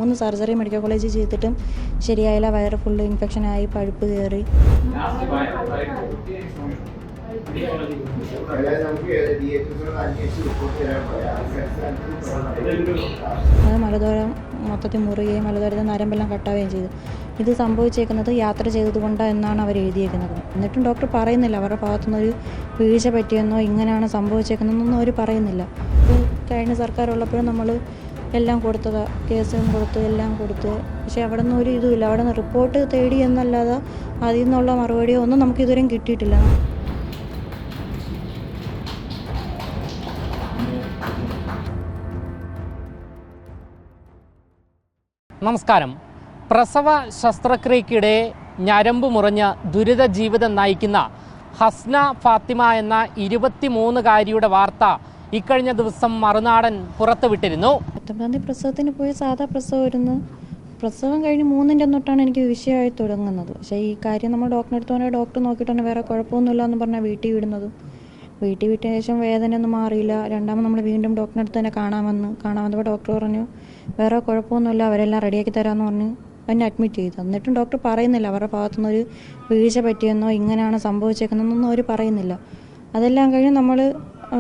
3 surgery medical കോളേജിൽ ചെയ്തിട്ടും ശരിയായില്ല. വയറ് ഫുള്ള് ഇൻഫെക്ഷനായി, പഴുപ്പ് കയറി. അത് മലദ്വാരം മൊത്തത്തിൽ മുറുകയും മലദ്വാരത്തെ നരമ്പെല്ലാം കട്ടാവുകയും ചെയ്തു. ഇത് സംഭവിച്ചേക്കുന്നത് യാത്ര ചെയ്തതുകൊണ്ടാണ് എന്നാണ് അവർ എഴുതിയേക്കുന്നത്. എന്നിട്ടും ഡോക്ടർ പറയുന്നില്ല അവരുടെ ഭാഗത്തുനിന്നൊരു വീഴ്ച പറ്റിയെന്നോ ഇങ്ങനെയാണ് സംഭവിച്ചേക്കുന്നതെന്നൊന്നും അവർ പറയുന്നില്ല. കഴിഞ്ഞ സർക്കാരുള്ളപ്പോഴും നമ്മൾ എല്ലാം കൊടുത്തത്, കേസും കൊടുത്ത് എല്ലാം കൊടുത്ത്, പക്ഷേ അവിടെ നിന്ന് ഒരു ഇതുമില്ല. അവിടെ നിന്ന് റിപ്പോർട്ട് തേടി എന്നല്ലാതെ അതിൽ നിന്നുള്ള മറുപടിയോ ഒന്നും നമുക്ക് ഇതുവരെയും കിട്ടിയിട്ടില്ല. നമസ്കാരം. പ്രസവ ശസ്ത്രക്രിയക്കിടെ ഞരമ്പ് മുറിഞ്ഞ് ദുരിത ജീവിതം നയിക്കുന്ന ഹസ്ന ഫാത്തിമ എന്ന 23-കാരിയുടെ വാർത്ത ഇക്കഴിഞ്ഞ ദിവസം മറുനാടൻ പുറത്തുവിട്ടിരുന്നു. 19-ാം തീയതി പ്രസവത്തിന് പോയി സാധാ പ്രസവമായിരുന്നു. പ്രസവം കഴിഞ്ഞ് 3-ൻ്റെ തൊട്ടാണ് എനിക്ക് വിഷയമായി തുടങ്ങുന്നത്. പക്ഷേ ഈ കാര്യം നമ്മൾ ഡോക്ടറെ അടുത്ത് പറഞ്ഞാൽ ഡോക്ടർ നോക്കിയിട്ടാണ് വേറെ കുഴപ്പമൊന്നുമില്ല എന്ന് പറഞ്ഞാൽ വീട്ടിൽ വിടുന്നത്. വീട്ടിൽ വിട്ടതിന് ശേഷം വേദനയൊന്നും മാറിയില്ല. രണ്ടാമത് നമ്മൾ വീണ്ടും ഡോക്ടറെ അടുത്ത് തന്നെ കാണാൻ വന്നപ്പോൾ ഡോക്ടർ പറഞ്ഞു വേറെ കുഴപ്പമൊന്നുമില്ല, അവരെല്ലാം റെഡിയാക്കി തരാമെന്ന് പറഞ്ഞ് എന്നെ അഡ്മിറ്റ് ചെയ്തു. എന്നിട്ടും ഡോക്ടർ പറയുന്നില്ല അവരുടെ ഭാഗത്തുനിന്നൊരു വീഴ്ച പറ്റിയെന്നോ ഇങ്ങനെയാണ് സംഭവിച്ചേക്കുന്നതെന്നൊന്നും അവർ പറയുന്നില്ല. അതെല്ലാം കഴിഞ്ഞ് നമ്മൾ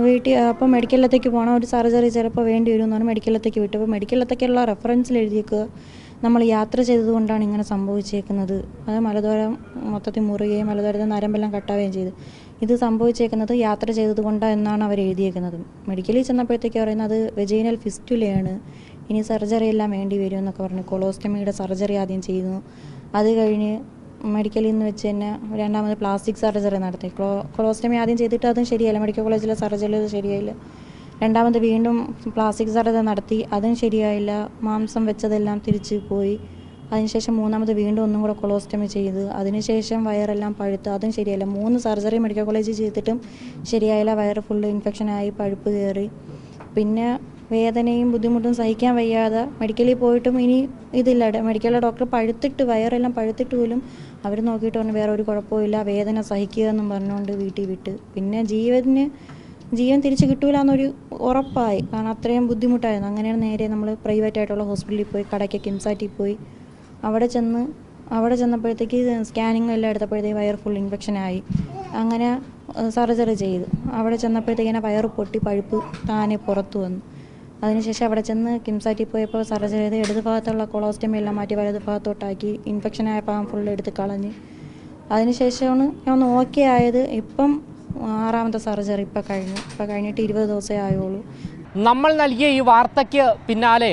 വീട്ടിൽ അപ്പോൾ മെഡിക്കലിലേക്ക് പോകണം, ഒരു സർജറി ചിലപ്പോൾ വേണ്ടി വരും എന്ന് പറഞ്ഞാൽ മെഡിക്കലിലേക്ക് വിട്ടു. അപ്പോൾ മെഡിക്കലിലേക്കുള്ള റെഫറൻസിൽ എഴുതിയേക്കുക നമ്മൾ യാത്ര ചെയ്തതുകൊണ്ടാണ് ഇങ്ങനെ സംഭവിച്ചേക്കുന്നത്. അത് മലദ്വാരം മൊത്തത്തിൽ മുറുകയും മലദ്വാരത്തെ നരമ്പെല്ലാം കട്ടാവുകയും ചെയ്തു. ഇത് സംഭവിച്ചേക്കുന്നത് യാത്ര ചെയ്തതുകൊണ്ടാണ് എന്നാണ് അവർ എഴുതിയേക്കുന്നത്. മെഡിക്കലിൽ ചെന്നപ്പോഴത്തേക്ക് പറയുന്നത് അത് വെജൈനൽ ഫിസ്റ്റുലയാണ്, ഇനി സർജറി എല്ലാം വേണ്ടി വരും എന്നൊക്കെ പറഞ്ഞു. കൊളോസ്റ്റമിയുടെ സർജറി ആദ്യം ചെയ്തു. അത് കഴിഞ്ഞ് മെഡിക്കലിൽ നിന്ന് വെച്ച് തന്നെ രണ്ടാമത് പ്ലാസ്റ്റിക് സർജറി നടത്തി. കൊളോസ്റ്റമി ആദ്യം ചെയ്തിട്ട് അതും ശരിയായില്ല, മെഡിക്കൽ കോളേജിലെ സർജറി ശരിയായില്ല. രണ്ടാമത് വീണ്ടും പ്ലാസ്റ്റിക് സർജറി നടത്തി, അതും ശരിയായില്ല. മാംസം വെച്ചതെല്ലാം തിരിച്ച് പോയി. അതിനുശേഷം മൂന്നാമത് വീണ്ടും ഒന്നും കൂടെ കൊളോസ്റ്റമി ചെയ്ത്, അതിനുശേഷം വയറെല്ലാം പഴുത്ത്, അതും ശരിയായില്ല. 3 സർജറി മെഡിക്കൽ കോളേജിൽ ചെയ്തിട്ടും ശരിയായില്ല. വയറ് ഫുള്ള് ഇൻഫെക്ഷനായി, പഴുപ്പ് കയറി. പിന്നെ വേദനയും ബുദ്ധിമുട്ടും സഹിക്കാൻ വയ്യാതെ മെഡിക്കലിൽ പോയിട്ടും ഇനി ഇതില്ല. മെഡിക്കലിലെ ഡോക്ടർ വയറെല്ലാം പഴുത്തിട്ട് പോലും അവർ നോക്കിയിട്ട് പറഞ്ഞു വേറെ ഒരു കുഴപ്പമില്ല, വേദന സഹിക്കുക എന്നും പറഞ്ഞുകൊണ്ട് വീട്ടിൽ വിട്ട്. പിന്നെ ജീവൻ തിരിച്ച് കിട്ടൂല എന്നൊരു ഉറപ്പായി, കാരണം അത്രയും ബുദ്ധിമുട്ടായിരുന്നു. അങ്ങനെയാണ് നേരെ നമ്മൾ പ്രൈവറ്റ് ആയിട്ടുള്ള ഹോസ്പിറ്റലിൽ പോയി, കടയ്ക്ക് കിംസാറ്റിൽ പോയി. അവിടെ ചെന്നപ്പോഴത്തേക്ക് സ്കാനിങ് എല്ലാം എടുത്തപ്പോഴത്തേക്ക് വയർ ഫുൾ ഇൻഫെക്ഷനായി. അങ്ങനെ സർജറി ചെയ്തു. അവിടെ ചെന്നപ്പോഴത്തേക്കിങ്ങനെ വയറ് പൊട്ടി പഴുപ്പ് താനെ പുറത്തു വന്നു. അതിനുശേഷം അവിടെ ചെന്ന് കിംസാറ്റിൽ പോയപ്പോൾ സർജറി ചെയ്ത് ഇടത് ഭാഗത്തുള്ള കൊളോസ്റ്റമി എല്ലാം മാറ്റി വലത് ഭാഗത്തോട്ടാക്കി. ഇൻഫെക്ഷനായ ഭാഗം ഫുള്ള് എടുത്ത് കളഞ്ഞ്. അതിനുശേഷമാണ് ഞാൻ ഒന്ന് ഓക്കെ ആയത്. ഇപ്പം 6ാമത്തെ സർജറി ഇപ്പം കഴിഞ്ഞിട്ട് 20 ദിവസമേ ആയുള്ളൂ. നമ്മൾ നൽകിയ ഈ വാർത്തയ്ക്ക് പിന്നാലെ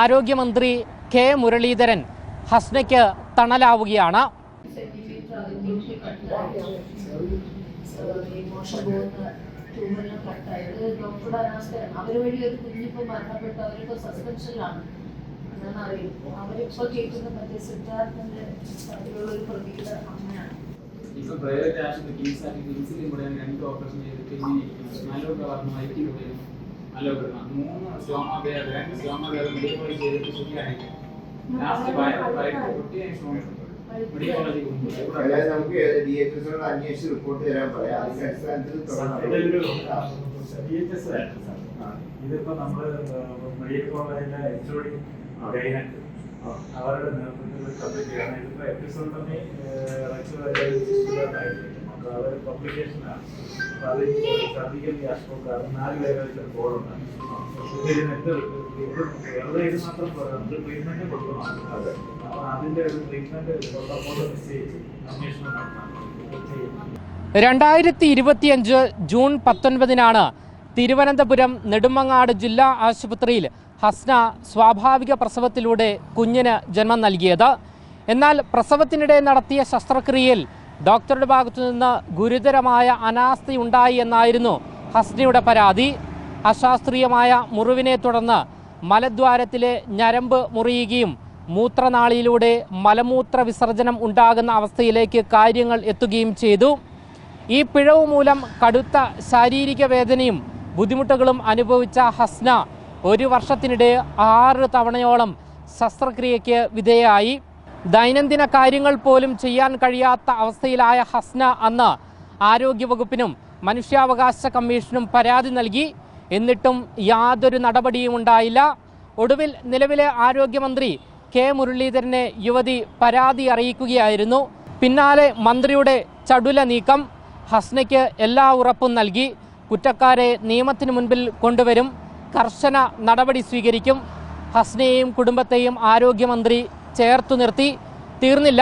ആരോഗ്യമന്ത്രി കെ മുരളീധരൻ ഹസ്നയ്ക്ക് തണലാവുകയാണ്. ഡോക്ടറുടെ അനാസ്ഥയാണ്. അവർ വഴി ഒരു കുഞ്ഞിപ്പോൾ മരണപ്പെട്ടു, അവരിപ്പോൾ സസ്പെൻഷനിലാണ്. അതാണ് അറിയുന്നത്. അവരിപ്പോൾ കേൾക്കുന്ന മറ്റേ സിദ്ധാർത്ഥന്റെ അതിലുള്ള ഒരു പ്രതിയുടെ അമ്മയാണ്. ഇപ്പൊ പ്രൈവറ്റ് ആശുപത്രി കൂടെയാണ് 2 ഓപ്പറേഷൻ ചെയ്തിട്ട് മെഡിക്കൽ ചെയ്തിട്ട് ശരിയാണെങ്കിൽ ലാസ്റ്റ് നമുക്ക് DHS അന്വേഷിച്ച് റിപ്പോർട്ട് തരാൻ പറയാം. ഇതിപ്പോ നമ്മള് മെഡിക്കൽ കോളേജിലെ HOD അവരുടെ നേതൃത്വത്തിൽ കംപ്ലീറ്റ് ചെയ്യണം. ഇതിപ്പോ എപ്പിസോഡ് തന്നെ അപ്പൊ അവർ പബ്ലിക്കേഷനാണ്. അപ്പൊ അത് സർജിക്കൽ ഗ്യാസ്ട്രോക്കാർ 4 ലെവലിൽ ബോർഡുണ്ട്. ഇത് മാത്രം പോരാ, നമുക്ക് ട്രീറ്റ്മെന്റ് കൊടുക്കണം. അപ്പൊ അതിന്റെ ഒരു ട്രീറ്റ്മെന്റ് നിശ്ചയിച്ച് അന്വേഷണം നടത്താം. 2025 ജൂൺ 19-നാണ് തിരുവനന്തപുരം നെടുമങ്ങാട് ജില്ലാ ആശുപത്രിയിൽ ഹസ്ന സ്വാഭാവിക പ്രസവത്തിലൂടെ കുഞ്ഞിന് ജന്മം നൽകിയത്. എന്നാൽ പ്രസവത്തിനിടെ നടത്തിയ ശസ്ത്രക്രിയയിൽ ഡോക്ടറുടെ ഭാഗത്തുനിന്ന് ഗുരുതരമായ അനാസ്ഥയുണ്ടായി എന്നായിരുന്നു ഹസ്നയുടെ പരാതി. അശാസ്ത്രീയമായ മുറിവിനെ തുടർന്ന് മലദ്വാരത്തിലെ ഞരമ്പ് മുറിയുകയും മൂത്രനാളിയിലൂടെ മലമൂത്ര വിസർജനം ഉണ്ടാകുന്ന അവസ്ഥയിലേക്ക് കാര്യങ്ങൾ എത്തുകയും ചെയ്തു. ഈ പിഴവ് മൂലം കടുത്ത ശാരീരിക വേദനയും ബുദ്ധിമുട്ടുകളും അനുഭവിച്ച ഹസ്ന 1 വർഷത്തിനിടെ 6 തവണയോളം ശസ്ത്രക്രിയയ്ക്ക് വിധേയമായി. ദൈനംദിന കാര്യങ്ങൾ പോലും ചെയ്യാൻ കഴിയാത്ത അവസ്ഥയിലായ ഹസ്ന അന്ന് ആരോഗ്യവകുപ്പിനും മനുഷ്യാവകാശ കമ്മീഷനും പരാതി നൽകി. എന്നിട്ടും യാതൊരു നടപടിയും ഉണ്ടായില്ല. ഒടുവിൽ നിലവിലെ ആരോഗ്യമന്ത്രി കെ മുരളീധരനെ യുവതി പരാതി അറിയിക്കുകയായിരുന്നു. പിന്നാലെ മന്ത്രിയുടെ ചടുല നീക്കം. ഹസ്നയ്ക്ക് എല്ലാ ഉറപ്പും നൽകി. കുറ്റക്കാരെ നിയമത്തിന് മുൻപിൽ കൊണ്ടുവരും, കർശന നടപടി സ്വീകരിക്കും. ഹസ്നയെയും കുടുംബത്തെയും ആരോഗ്യമന്ത്രി ചേർത്തു നിർത്തി. തീർന്നില്ല.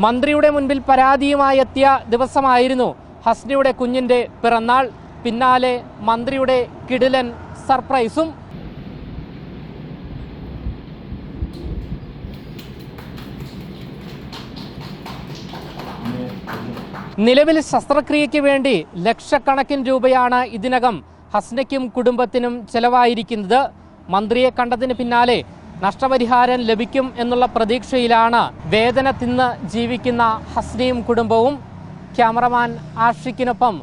മന്ത്രിയുടെ മുൻപിൽ പരാതിയുമായി എത്തിയ ദിവസമായിരുന്നു ഹസ്നയുടെ കുഞ്ഞിൻ്റെ പിറന്നാൾ. പിന്നാലെ മന്ത്രിയുടെ കിടിലൻ സർപ്രൈസും. നിലവിൽ ശസ്ത്രക്രിയയ്ക്ക് വേണ്ടി ലക്ഷക്കണക്കിന് രൂപയാണ് ഇതിനകം ഹസ്നയ്ക്കും കുടുംബത്തിനും ചെലവായിരിക്കുന്നത്. മന്ത്രിയെ കണ്ടതിന് പിന്നാലെ നഷ്ടപരിഹാരം ലഭിക്കും എന്നുള്ള പ്രതീക്ഷയിലാണ് വേദന തിന്ന് ജീവിക്കുന്ന ഹസ്നയും കുടുംബവും. ക്യാമറമാൻ ആഷിക്കിനൊപ്പം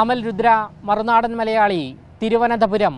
അമൽ രുദ്ര, മറുനാടൻ മലയാളി, തിരുവനന്തപുരം.